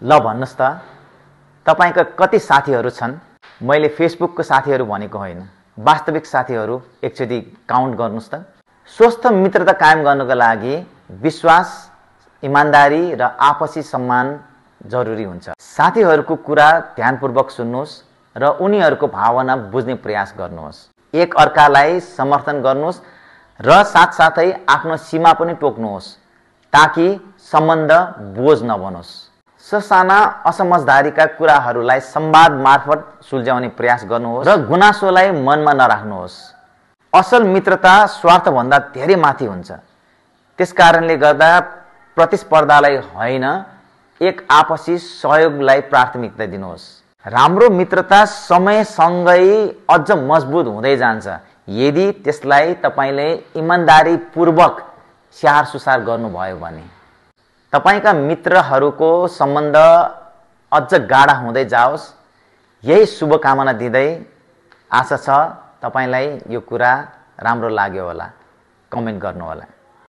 ल भन्नुस् त तपाईका कति साथीहरू छन्? मैले फेसबुकको साथीहरू भनेको होइन, वास्तविक साथीहरू एकचोटि काउन्ट गर्नुस् त। स्वस्थ मित्रता कायम गर्नको लागि विश्वास, इमानदारी र आपसी सम्मान जरुरी हुन्छ। साथीहरूको कुरा ध्यानपूर्वक सुन्नुहोस् र उनीहरूको भावना बुझ्ने प्रयास गर्नुहोस्। एक अर्कालाई समर्थन गर्नुहोस् र साथसाथै आफ्नो सीमा पनि टोक्नुहोस् ताकि सम्बन्ध बोझ नबनोस्। ससाना असमझदारीका कुराहरूलाई संवाद मार्फत सुल्झाउने प्रयास गर्नुहोस् र गुनासोलाई मनमा नराख्नुहोस्। असल मित्रता स्वार्थभन्दा धेरै माथि हुन्छ। त्यसकारणले गर्दा प्रतिस्पर्धालाई होइन, एक आपसी सहयोगलाई प्राथमिकता दिनुहोस्। राम्रो मित्रता समयसँगै अझ मजबुत हुँदै जान्छ यदि त्यसलाई तपाईले इमानदारीपूर्वक स्याहार सुसार गर्नुभयो भने। तपाईका मित्रहरूको सम्बन्ध अझ गाढा हुँदै जाओस्, यही शुभकामना दिँदै आशा छ तपाईलाई यो कुरा राम्रो लाग्यो होला। कमेन्ट गर्नु होला।